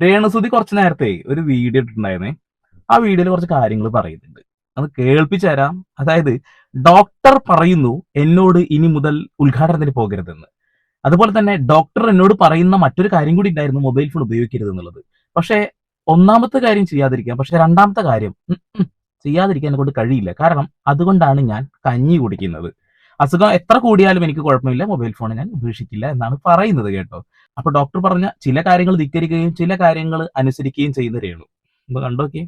രേണുസുതി കുറച്ച് നേരത്തെ ഒരു വീഡിയോ ഇട്ടിട്ടുണ്ടായിരുന്നേ. ആ വീഡിയോയിൽ കുറച്ച് കാര്യങ്ങൾ പറയുന്നുണ്ട്. അത് കേൾപ്പിച്ചു തരാം. അതായത് ഡോക്ടർ പറയുന്നു എന്നോട് ഇനി മുതൽ ഉദ്ഘാടനത്തിന് പോകരുതെന്ന്. അതുപോലെ തന്നെ ഡോക്ടർ എന്നോട് പറയുന്ന മറ്റൊരു കാര്യം കൂടി ഉണ്ടായിരുന്നു, മൊബൈൽ ഫോൺ ഉപയോഗിക്കരുത് എന്നുള്ളത്. പക്ഷേ ഒന്നാമത്തെ കാര്യം ചെയ്യാതിരിക്കാം, പക്ഷെ രണ്ടാമത്തെ കാര്യം ചെയ്യാതിരിക്കാൻ കൊണ്ട് കഴിയില്ല. കാരണം അതുകൊണ്ടാണ് ഞാൻ കഞ്ഞി കുടിക്കുന്നത്. അസുഖം എത്ര കൂടിയാലും എനിക്ക് കുഴപ്പമില്ല, മൊബൈൽ ഫോൺ ഞാൻ ഉപേക്ഷിക്കില്ല എന്നാണ് പറയുന്നത് കേട്ടോ. അപ്പൊ ഡോക്ടർ പറഞ്ഞ ചില കാര്യങ്ങൾ ധിക്കരിക്കുകയും ചില കാര്യങ്ങൾ അനുസരിക്കുകയും ചെയ്യുന്ന രേണു. ഒന്ന് കണ്ടോക്കെ.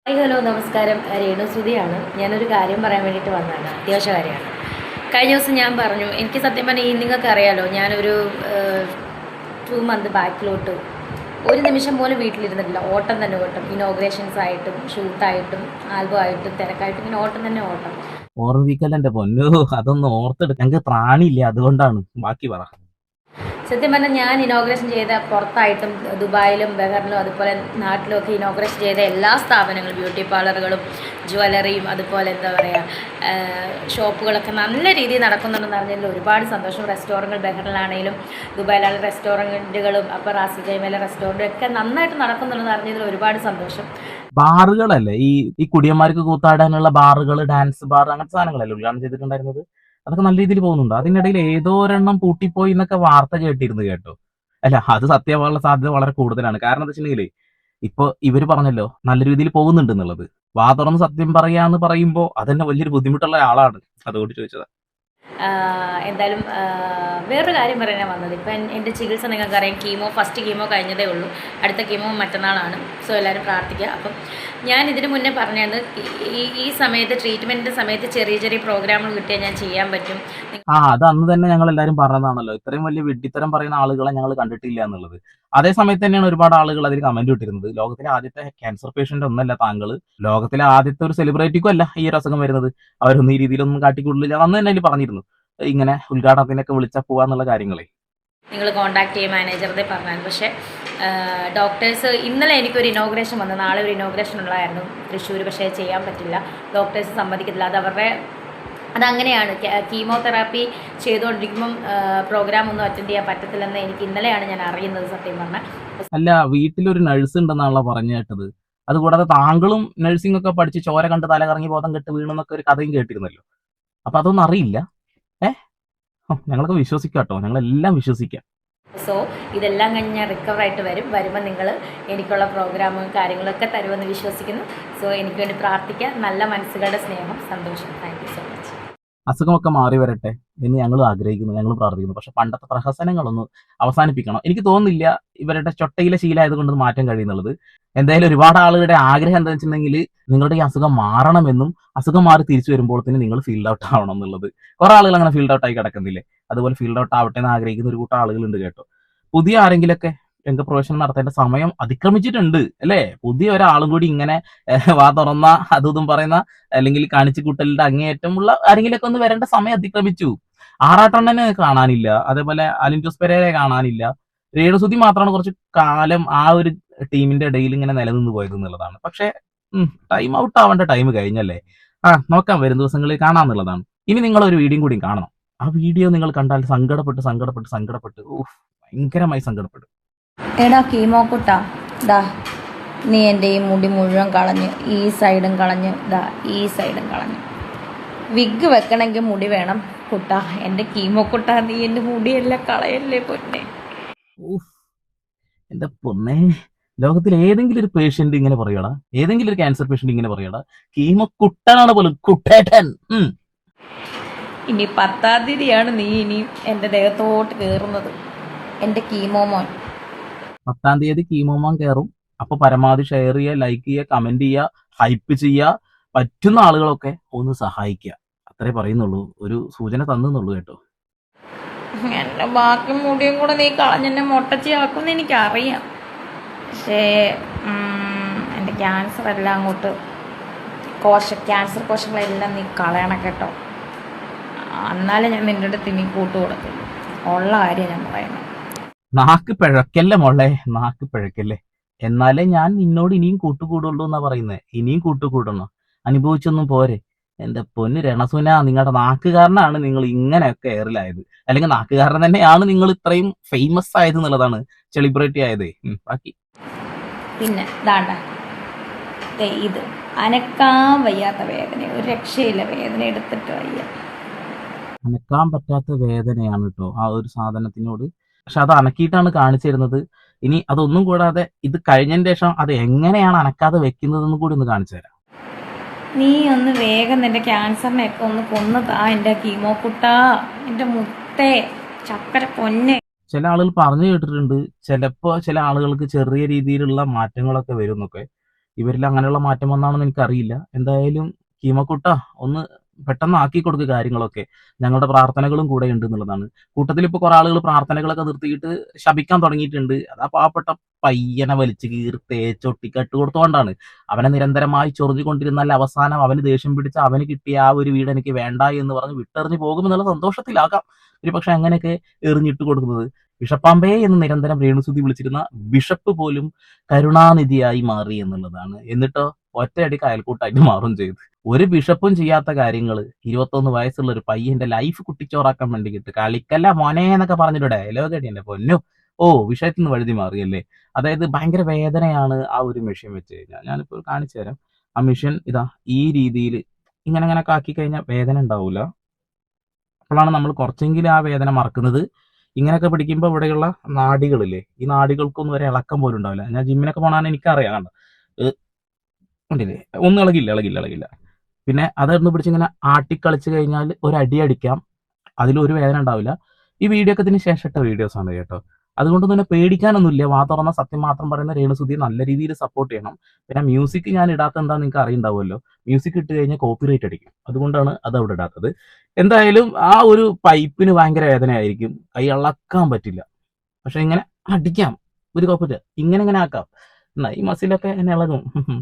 ഹായ് ഹലോ നമസ്കാരം, രേണു സുധിയാണ്. ഞാനൊരു കാര്യം പറയാൻ വേണ്ടിയിട്ട് വന്നതാണ്, അത്യാവശ്യ കാര്യമാണ്. കഴിഞ്ഞ ദിവസം ഞാൻ പറഞ്ഞു, എനിക്ക് സത്യം പറഞ്ഞാൽ നിങ്ങൾക്ക് അറിയാലോ, ഞാനൊരു 2 മന്ത് ബാക്കിലോട്ട് ഒരു നിമിഷം പോലും വീട്ടിലിരുന്നിട്ടില്ല. ഓട്ടം തന്നെ ഓട്ടം, ഇനോഗ്രേഷൻസ് ആയിട്ടും ഷൂട്ടായിട്ടും ആൽബം ആയിട്ടും തിരക്കായിട്ടും ഇങ്ങനെ ഓട്ടം തന്നെ ഓട്ടം. ഓർമ്മിക്കലെന്റെ പൊന്നു, അതൊന്നും ഓർത്തെടുക്കാൻ ഞങ്ങൾക്ക് പ്രാണിയില്ല, അതുകൊണ്ടാണ്. ബാക്കി പറ. സത്യം പറഞ്ഞാൽ ഞാൻ ഇനോഗ്രേഷൻ ചെയ്ത പുറത്തായിട്ടും ദുബായിലും ബഹറിലും അതുപോലെ നാട്ടിലും ഒക്കെ ഇനോഗ്രേഷൻ ചെയ്ത എല്ലാ സ്ഥാപനങ്ങളും, ബ്യൂട്ടി പാർലറുകളും ജ്വല്ലറിയും അതുപോലെ എന്താ പറയുക ഷോപ്പുകളൊക്കെ നല്ല രീതിയിൽ നടക്കുന്നുണ്ടെന്ന് അറിഞ്ഞതിൽ ഒരുപാട് സന്തോഷം. റെസ്റ്റോറൻറ്റുകൾ ബഹറിലാണെങ്കിലും ദുബായിലാണെങ്കിലും റെസ്റ്റോറൻറ്റുകളും അപ്പോൾ റാസി ജൈമയിലെ റെസ്റ്റോറൻറ്റും ഒക്കെ നന്നായിട്ട് നടക്കുന്നുണ്ടെന്ന് അറിഞ്ഞതിൽ ഒരുപാട് സന്തോഷം. ബാറുകളല്ലേ ഈ കുടിയന്മാർക്ക് കൂത്താടാനുള്ള ബാറുകൾ, ഡാൻസ് ബാർ, അങ്ങനത്തെ സാധനങ്ങളല്ലേ ഉദ്ഘാടനം ചെയ്തിട്ടുണ്ടായിരുന്നത്? അതൊക്കെ നല്ല രീതിയിൽ പോകുന്നുണ്ട്. അതിനിടയിൽ ഏതോ ഒരെണ്ണം പൂട്ടിപ്പോയി എന്നൊക്കെ വാർത്ത കേട്ടിരുന്നു കേട്ടോ. അല്ല, അത് സത്യമാവാനുള്ള സാധ്യത വളരെ കൂടുതലാണ്. കാരണം എന്താ വെച്ചിട്ടുണ്ടെങ്കിൽ ഇപ്പൊ ഇവര് പറഞ്ഞല്ലോ നല്ല രീതിയിൽ പോകുന്നുണ്ട് എന്നുള്ളത്. വാ തുറന്ന് സത്യം പറയാന്ന് പറയുമ്പോ അതന്നെ വലിയൊരു ബുദ്ധിമുട്ടുള്ള ആളാണ്. അതുകൊണ്ട് ചോദിച്ചതാ. എന്തായാലും വേറൊരു കാര്യം പറയാനാണ് വന്നത്. ഇപ്പം എൻ്റെ ചികിത്സ നിങ്ങൾക്കറിയാം, ഫസ്റ്റ് കീമോ കഴിഞ്ഞതേ ഉള്ളൂ. അടുത്ത കീമോ മറ്റന്നാളാണ്. സോ എല്ലാവരും പ്രാർത്ഥിക്കുക. അപ്പം ഞാൻ ഇതിന് മുന്നേ പറഞ്ഞത് ഈ സമയത്ത് ട്രീറ്റ്മെൻറ്റിൻ്റെ സമയത്ത് ചെറിയ ചെറിയ പ്രോഗ്രാമുകൾ കിട്ടിയാൽ ഞാൻ ചെയ്യാൻ പറ്റും. അത് അന്ന് തന്നെ ഞങ്ങൾ എല്ലാവരും പറഞ്ഞതാണല്ലോ. ഇത്രയും വലിയ വിഡ്ഢിത്തരം പറയുന്ന ആളുകളെ ഞങ്ങൾ കണ്ടിട്ടില്ല എന്നുള്ളത്. അതേ സമയത്ത് തന്നെയാണ് ഒരുപാട് ആളുകൾ അതിൽ കമന്റ് ഇട്ടിരുന്നത്. ലോകത്തിലെ ആദ്യത്തെ ക്യാൻസർ പേഷ്യന്റ് ഒന്നല്ല താങ്കൾ, ലോകത്തിലെ ആദ്യത്തെ ഒരു സെലിബ്രിറ്റിക്കും അല്ല ഈ ഒരു അസുഖം വരുന്നത്. അവരൊന്നും ഈ രീതിയിലൊന്നും കാട്ടിക്കൂടില്ല. അന്ന് തന്നെ അതിൽ പറഞ്ഞിരുന്നു ഇങ്ങനെ ഉദ്ഘാടനത്തിനൊക്കെ വിളിച്ചാൽ പോവാന്നുള്ള കാര്യങ്ങളെ. നിങ്ങൾ കോൺടാക്ട് ചെയ്യും മാനേജറുടെ പറഞ്ഞാൽ. പക്ഷേ ഡോക്ടേഴ്സ് ഇന്നലെ എനിക്കൊരു ഇനോഗ്രേഷൻ വന്നു, നാളെ ഒരു ഇനോഗ്രേഷൻ ഉള്ളതായിരുന്നു തൃശ്ശൂർ. പക്ഷേ ചെയ്യാൻ പറ്റില്ല, ഡോക്ടേഴ്സ് സമ്മതിക്കത്തില്ല. അതങ്ങനെയാണ്. കീമോതെറാപ്പി ചെയ്തുകൊണ്ടിരിക്കുമ്പം പ്രോഗ്രാം ഒന്നും അറ്റൻഡ് ചെയ്യാൻ പറ്റത്തില്ലെന്ന് എനിക്ക് ഇന്നലെയാണ് ഞാൻ അറിയുന്നത് സത്യം പറഞ്ഞാൽ. അല്ല, വീട്ടിലൊരു നഴ്സ് ഉണ്ടെന്നാണല്ലോ പറഞ്ഞു കേട്ടത്. അതുകൂടാതെ താങ്കളും നഴ്സിംഗ് ഒക്കെ പഠിച്ച് ചോര കണ്ട് തല കറങ്ങി ബോധം കെട്ട് വീണെന്നൊക്കെ ഒരു കഥയും കേട്ടിരുന്നല്ലോ. അപ്പൊ അതൊന്നും അറിയില്ല. ഞങ്ങളൊക്കെ വിശ്വസിക്കാം കേട്ടോ, ഞങ്ങളെല്ലാം വിശ്വസിക്കാം. സോ ഇതെല്ലാം കഴിഞ്ഞ് ഞാൻ റിക്കവറായിട്ട് വരുമ്പോൾ നിങ്ങൾ എനിക്കുള്ള പ്രോഗ്രാമും കാര്യങ്ങളൊക്കെ തരുമെന്ന് വിശ്വസിക്കുന്നു. സോ എനിക്ക് വേണ്ടി പ്രാർത്ഥിക്കുക. നല്ല മനസ്സുകളുടെ സ്നേഹം, സന്തോഷം. Thank you so much. അസുഖമൊക്കെ മാറി വരട്ടെ എന്ന് ഞങ്ങൾ ആഗ്രഹിക്കുന്നു, ഞങ്ങൾ പ്രാർത്ഥിക്കുന്നു. പക്ഷെ പണ്ടത്തെ പ്രഹസനങ്ങളൊന്ന് അവസാനിപ്പിക്കണം. എനിക്ക് തോന്നുന്നില്ല ഇവരുടെ ചൊട്ടയിലെ ശീലമായതുകൊണ്ട് മാറ്റാൻ കഴിയുന്നുള്ളത്. എന്തായാലും ഒരുപാട് ആളുകളുടെ ആഗ്രഹം എന്താ വെച്ചിട്ടുണ്ടെങ്കിൽ നിങ്ങളുടെ ഈ അസുഖം മാറണമെന്നും അസുഖം മാറി തിരിച്ചു വരുമ്പോൾ തന്നെ നിങ്ങൾ ഫീൽഡ് ഔട്ട് ആവണം എന്നുള്ളത്. കുറെ ആളുകൾ അങ്ങനെ ഫീൽഡ് ഔട്ട് ആയി കിടക്കുന്നില്ലേ? അതുപോലെ ഫീൽഡ് ഔട്ട് ആവട്ടെ എന്ന് ആഗ്രഹിക്കുന്ന ഒരു കൂട്ടം ആളുകളുണ്ട് കേട്ടോ. പുതിയ ആരെങ്കിലൊക്കെ രംഗപ്രവേശനം നടത്തേണ്ട സമയം അതിക്രമിച്ചിട്ടുണ്ട് അല്ലേ? പുതിയ ഒരാളും കൂടി ഇങ്ങനെ വാ തുറന്ന അതും പറയുന്ന അല്ലെങ്കിൽ കാണിച്ചു കൂട്ടലിന്റെ അങ്ങേയറ്റമുള്ള ആരെങ്കിലൊക്കെ ഒന്ന് വരേണ്ട സമയം അതിക്രമിച്ചു. ആറാട്ടണ്ണനെ കാണാനില്ല, അതേപോലെ അലിൻ ജോസ് പെരേരയെ കാണാനില്ല. രേണുസുതി മാത്രമാണ് കുറച്ച് കാലം ആ ഒരു ടീമിന്റെ ഇടയിൽ ഇങ്ങനെ നിലനിന്ന് പോയത് എന്നുള്ളതാണ്. പക്ഷെ ടൈം ഔട്ട് ആവേണ്ട ടൈം കഴിഞ്ഞല്ലേ. നോക്കാം, വരും ദിവസങ്ങളിൽ കാണാന്നുള്ളതാണ്. ഇനി നിങ്ങൾ ഒരു വീഡിയോ കൂടി കാണണം. ആ വീഡിയോ നിങ്ങൾ കണ്ടാൽ സങ്കടപ്പെട്ട് ഭയങ്കരമായി സങ്കടപ്പെടും. എടാ കീമോക്കുട്ടാ, ദാ നീ എൻ്റെ ഈ മുടി മുഴുവൻ കളഞ്ഞ് ഈ സൈഡും കളഞ്ഞ് ദാ ഈ സൈഡും കളഞ്ഞ് വിഗ് വെക്കണമെങ്കിൽ മുടി വേണം കുട്ടാ. എൻ്റെ കീമോക്കുട്ടാ, നീ എൻ്റെ മുടിയെല്ലാം കളയല്ലേ പൊന്നെ. എന്റെ പൊന്നെ, ലോകത്തിൽ ഏതെങ്കിലും ഒരു പേഷ്യന്റ് ഇങ്ങനെ പറയടാ? ഏതെങ്കിലും ഒരു ക്യാൻസർ പേഷ്യന്റ് ഇങ്ങനെ പറയടാ? കീമോ കുട്ടനാണ് പോലും, കുട്ടേട്ടൻ. ഇനി 10-ാം തീയതിയാണ് നീ ഇനി എൻ്റെ ദേഹത്തോട്ട് കയറുന്നത്, എൻ്റെ കീമോമോൻ. 10-ാം തീയതി കീമോമാൻ കയറും. അപ്പൊ പരമാവധി ഷെയർ ചെയ്യുക, ലൈക്ക് ചെയ്യുക, കമന്റ് ചെയ്യുക, ഹൈപ്പ് ചെയ്യുക, പറ്റുന്ന ആളുകളൊക്കെ ഒന്ന് സഹായിക്കുക. അത്രേ പറയുന്നുള്ളൂ, ഒരു സൂചന തന്നുള്ളൂ കേട്ടോ. എൻ്റെ ബാക്കി മുടിയും കൂടെ നീ കളഞ്ഞെന്നെ മൊട്ടച്ചിയാക്കുമെന്ന് എനിക്കറിയാം. പക്ഷേ എൻ്റെ ക്യാൻസർ എല്ലാം അങ്ങോട്ട് ക്യാൻസർ കോശങ്ങളെല്ലാം നീ കളയണം കേട്ടോ. എന്നാലേ ഞാൻ നിൻ്റെ അടുത്ത് ഇനി കൂട്ടുകൊടുക്കുള്ളൂ. ഉള്ള കാര്യം ഞാൻ പറയുന്നത്. നാക്ക് പിഴക്കല്ലേ മോളെ, നാക്ക് പിഴക്കല്ലേ. എന്നാലേ ഞാൻ നിന്നോട് ഇനിയും കൂട്ടുകൂടുള്ളൂ എന്നാ പറയുന്നത്. ഇനിയും കൂട്ടുകൂടണം, അനുഭവിച്ചൊന്നും പോരെ. എന്റെ പൊന്ന് രണസുന, നിങ്ങളുടെ നാക്കുകാരനാണ് നിങ്ങൾ ഇങ്ങനെയൊക്കെ എയറിലായത്, അല്ലെങ്കിൽ നാക്കുകാരൻ തന്നെയാണ് നിങ്ങൾ ഇത്രയും ഫേമസ് ആയത് എന്നുള്ളതാണ്, സെലിബ്രിറ്റി ആയത്. ബാക്കി പിന്നെ ദാണ്ട ഇത് അനക്കാൻ വയ്യാത്ത വേദന, ഒരു രക്ഷയില്ല, വേദന എടുത്തിട്ട് വയ്യ. അനക്കാൻ പറ്റാത്ത വേദനയാണ് കേട്ടോ ആ ഒരു സാധനത്തിനോട്. പക്ഷെ അത് അനക്കിയിട്ടാണ് കാണിച്ചു തരുന്നത്. ഇനി അതൊന്നും കൂടാതെ ഇത് കഴിഞ്ഞതിന് ശേഷം അത് എങ്ങനെയാണ് അനക്കാതെ വെക്കുന്നതെന്ന് കൂടി ഒന്ന് കാണിച്ചു തരാം. നീ ഒന്ന് വേഗം നിന്റെ ക്യാൻസറിനെയൊക്കെ ഒന്ന് കൊന്നു താ എൻ്റെ കീമോ കുട്ടാ, എൻ്റെ മുത്തേ, ചക്കര പൊന്നെ. ചില ആളുകൾ പറഞ്ഞു കേട്ടിട്ടുണ്ട് ചിലപ്പോൾ ചില ആളുകൾക്ക് ചെറിയ രീതിയിലുള്ള മാറ്റങ്ങളൊക്കെ വരും എന്നൊക്കെ. ഇവരിൽ അങ്ങനെയുള്ള മാറ്റം വന്നാണെന്ന് എനിക്കറിയില്ല. എന്തായാലും കീമക്കുട്ട ഒന്ന് പെട്ടെന്ന് ആക്കി കൊടുക്കുക കാര്യങ്ങളൊക്കെ. ഞങ്ങളുടെ പ്രാർത്ഥനകളും കൂടെ ഉണ്ട് എന്നുള്ളതാണ്. കൂട്ടത്തിൽ ഇപ്പോൾ കുറെ ആളുകൾ പ്രാർത്ഥനകളൊക്കെ നിർത്തിയിട്ട് ശപിക്കാൻ തുടങ്ങിയിട്ടുണ്ട്. അതാ പാവപ്പെട്ട പയ്യനെ വലിച്ചു കീറി തേച്ചൊട്ടിക്കട്ട് കൊടുത്തുകൊണ്ടാണ്. അവനെ നിരന്തരമായി ചൊറിഞ്ഞുകൊണ്ടിരുന്നാൽ അവസാനം അവന് ദേഷ്യം പിടിച്ച് അവന് കിട്ടിയ ആ ഒരു വീട് എനിക്ക് വേണ്ട എന്ന് പറഞ്ഞ് വിട്ടെറിഞ്ഞ് പോകുമെന്നുള്ള സന്തോഷത്തിലാകാം ഒരു പക്ഷെ അങ്ങനെയൊക്കെ എറിഞ്ഞിട്ട് കൊടുക്കുന്നത്. ബിഷപ്പാമ്പേ എന്ന് നിരന്തരം രേണുസുതി വിളിച്ചിരുന്ന ബിഷപ്പ് പോലും കരുണാനിധിയായി മാറി എന്നുള്ളതാണ്. എന്നിട്ടോ ഒറ്റയടിക്ക് അയൽക്കൂട്ടായിട്ട് മാറും ചെയ്തു. ഒരു ബിഷപ്പും ചെയ്യാത്ത കാര്യങ്ങൾ 21 വയസ്സുള്ള ഒരു പയ്യന്റെ ലൈഫ് കുട്ടിച്ചോറാക്കാൻ വേണ്ടിയിട്ട് കളിക്കല്ല മോനെ എന്നൊക്കെ പറഞ്ഞിട്ട് ഡയലോഗ് അടി എന്റെ പൊന്നു. ഓ, വിഷയത്തിൽ നിന്ന് വഴുതി മാറിയല്ലേ. അതായത് ഭയങ്കര വേദനയാണ് ആ ഒരു മെഷീൻ വെച്ച് കഴിഞ്ഞാൽ. ഞാനിപ്പോൾ കാണിച്ചു തരാം. ആ മെഷീൻ ഇതാ ഈ രീതിയിൽ ഇങ്ങനെ ആക്കി കഴിഞ്ഞാൽ വേദന ഉണ്ടാവൂല. അപ്പോഴാണ് നമ്മൾ കുറച്ചെങ്കിലും ആ വേദന മറക്കുന്നത്. ഇങ്ങനെയൊക്കെ പിടിക്കുമ്പോൾ ഇവിടെയുള്ള നാഡികളില്ലേ, ഈ നാഡികൾക്കൊന്നും വരെ ഇളക്കം പോലും ഉണ്ടാവില്ല. ഞാൻ ജിമ്മിനൊക്കെ പോകണമെന്ന് എനിക്കറിയാം. കണ്ടോ കണ്ടില്ലേ, ഒന്നും ഇളകില്ല. പിന്നെ അതൊന്ന് പിടിച്ചിങ്ങനെ ആട്ടിക്കളിച്ച് കഴിഞ്ഞാൽ ഒരു അടി അടിക്കാം, അതിലൊരു വേദന ഉണ്ടാവില്ല. ഈ വീഡിയോ ഒക്കെ ഇതിന് ശേഷം ഇട്ട വീഡിയോസ് ആണ് കേട്ടോ. അതുകൊണ്ട് തന്നെ പേടിക്കാനൊന്നുമില്ല. തുറന്ന സത്യം മാത്രം പറയുന്ന രേണുസുതിയെ നല്ല രീതിയിൽ സപ്പോർട്ട് ചെയ്യണം. പിന്നെ മ്യൂസിക് ഞാൻ ഇടാത്ത എന്താ നിങ്ങൾക്ക് അറിയുണ്ടാവുമല്ലോ. മ്യൂസിക് ഇട്ട് കഴിഞ്ഞാൽ കോപ്പിറൈറ്റ് അടിക്കും, അതുകൊണ്ടാണ് അത് അവിടെ ഇടാത്തത്. എന്തായാലും ആ ഒരു പൈപ്പിന് ഭയങ്കര വേദനയായിരിക്കും, കൈ ഇളക്കാൻ പറ്റില്ല. പക്ഷെ ഇങ്ങനെ അടിക്കാം, ഒരു കുഴപ്പമില്ല. ഇങ്ങനെ ആക്കാം. എന്നാ ഈ മസിലൊക്കെ എന്നെ ഇളകും.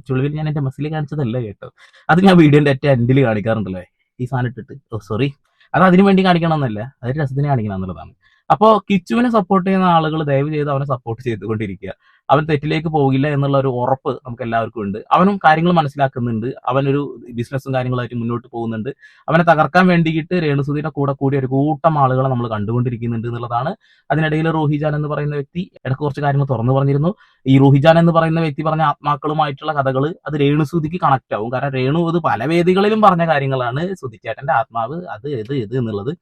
ചുളിവിൽ ഞാൻ എന്റെ മസിൽ കാണിച്ചതല്ല കേട്ടോ. അത് ഞാൻ വീഡിയോന്റെ ഏറ്റവും എൻഡിൽ കാണിക്കാറുണ്ടല്ലേ, ഈ സാധനം ഇട്ടിട്ട്. ഓ സോറി, അത് അതിനു വേണ്ടി കാണിക്കണമെന്നല്ല, അതൊരു രസത്തിന് കാണിക്കണം എന്നുള്ളതാണ്. അപ്പോൾ കിച്ചുവിനെ സപ്പോർട്ട് ചെയ്യുന്ന ആളുകൾ ദയവ് ചെയ്ത് അവനെ സപ്പോർട്ട് ചെയ്തുകൊണ്ടിരിക്കുക. അവൻ തെറ്റിലേക്ക് പോകില്ല എന്നുള്ള ഒരു ഉറപ്പ് നമുക്ക് എല്ലാവർക്കും ഉണ്ട്. അവനും കാര്യങ്ങൾ മനസ്സിലാക്കുന്നുണ്ട്. അവനൊരു ബിസിനസ്സും കാര്യങ്ങളായിട്ട് മുന്നോട്ട് പോകുന്നുണ്ട്. അവനെ തകർക്കാൻ വേണ്ടിയിട്ട് രേണുസുതിയുടെ കൂടെ കൂടി ഒരു കൂട്ടം ആളുകളെ നമ്മൾ കണ്ടുകൊണ്ടിരിക്കുന്നുണ്ട് എന്നുള്ളതാണ്. അതിനിടയിൽ റൂഹിജാൻ എന്ന് പറയുന്ന വ്യക്തി ഇടയ്ക്ക് കുറച്ച് കാര്യങ്ങൾ തുറന്നു പറഞ്ഞിരുന്നു. ഈ റൂഹിജാൻ എന്ന് പറയുന്ന വ്യക്തി പറഞ്ഞ ആത്മാക്കളുമായിട്ടുള്ള കഥകൾ അത് രേണുസുതിക്ക് കണക്ട് ആവും. കാരണം രേണു ഇത് പല വേദികളിലും പറഞ്ഞ കാര്യങ്ങളാണ്. സുധിച്ചേട്ടന്റെ ആത്മാവ് അത് ഇത് എന്നുള്ളത്.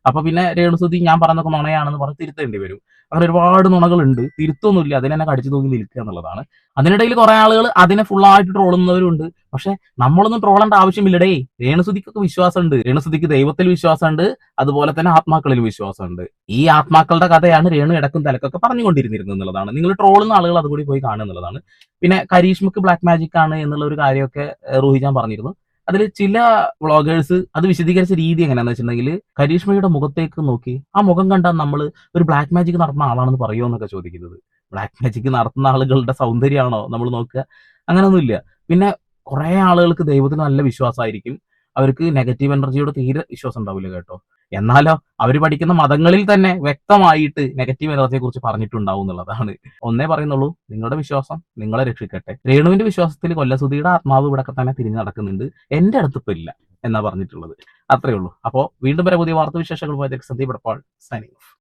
അപ്പൊ പിന്നെ രേണുസുതി ഞാൻ പറഞ്ഞൊക്കെ നുണയാണെന്ന് പറഞ്ഞ് തിരുത്തേണ്ടി വരും. അങ്ങനെ ഒരുപാട് നുണകളുണ്ട്, തിരുത്തൊന്നുമില്ല, അതിനെ കടിച്ചു തൂങ്ങി നിൽക്കുക എന്നുള്ളതാണ്. അതിനിടയിൽ കുറെ ആളുകൾ അതിനെ ഫുള്ളായിട്ട് ട്രോളുന്നവരുണ്ട്. പക്ഷെ നമ്മളൊന്നും ട്രോളേണ്ട ആവശ്യമില്ലടേ. രേണുസുതിക്കൊക്കെ വിശ്വാസമുണ്ട്. രേണുസുതിക്ക് ദൈവത്തിൽ വിശ്വാസമുണ്ട്, അതുപോലെ തന്നെ ആത്മാക്കളിൽ വിശ്വാസമുണ്ട്. ഈ ആത്മാക്കളുടെ കഥയാണ് രേണു ഇടക്കും തലക്കൊക്കെ പറഞ്ഞുകൊണ്ടിരുന്നിരുന്നത് എന്നുള്ളതാണ്. നിങ്ങൾ ട്രോളുന്ന ആളുകൾ അതുകൂടി പോയി കാണുക എന്നുള്ളതാണ്. പിന്നെ കരീഷ്മക്ക് ബ്ലാക്ക് മാജിക് ആണ് എന്നുള്ള ഒരു കാര്യമൊക്കെ റൂഹിജാൻ പറഞ്ഞിരുന്നു. അതിൽ ചില വ്ളോഗേഴ്സ് അത് വിശദീകരിച്ച രീതി എങ്ങനെയാന്ന് വെച്ചിട്ടുണ്ടെങ്കിൽ, കരീഷ്മയുടെ മുഖത്തേക്ക് നോക്കി ആ മുഖം കണ്ടാൽ നമ്മൾ ഒരു ബ്ലാക്ക് മാജിക് നടത്തുന്ന ആളാണെന്ന് പറയുമോ എന്നൊക്കെ ചോദിക്കുന്നത്. ബ്ലാക്ക് മാജിക് നടത്തുന്ന ആളുകളുടെ സൗന്ദര്യമാണോ നമ്മൾ നോക്കുക? അങ്ങനെയൊന്നുമില്ല. പിന്നെ കുറെ ആളുകൾക്ക് ദൈവത്തിന് നല്ല വിശ്വാസമായിരിക്കും, അവർക്ക് നെഗറ്റീവ് എനർജിയോട് തീരെ വിശ്വാസം ഉണ്ടാവില്ല കേട്ടോ. എന്നാലോ അവർ പഠിക്കുന്ന മതങ്ങളിൽ തന്നെ വ്യക്തമായിട്ട് നെഗറ്റീവ് എനർജിയെ കുറിച്ച് പറഞ്ഞിട്ടുണ്ടാവും എന്നുള്ളതാണ്. ഒന്നേ പറയുന്നുള്ളൂ, നിങ്ങളുടെ വിശ്വാസം നിങ്ങളെ രക്ഷിക്കട്ടെ. രേണുവിന്റെ വിശ്വാസത്തിൽ കൊല്ലസുതിയുടെ ആത്മാവ് ഇവിടെ തന്നെ തിരിഞ്ഞു നടക്കുന്നുണ്ട്, എന്റെ അടുത്തിപ്പോ ഇല്ല എന്നാ പറഞ്ഞിട്ടുള്ളത്. അത്രേ ഉള്ളൂ. അപ്പോൾ വീണ്ടും വരെ പുതിയ വാർത്താവിശേഷങ്ങളുമായി സന്ദീപ് എടപ്പാൾ സൈനിങ് ഓഫ്.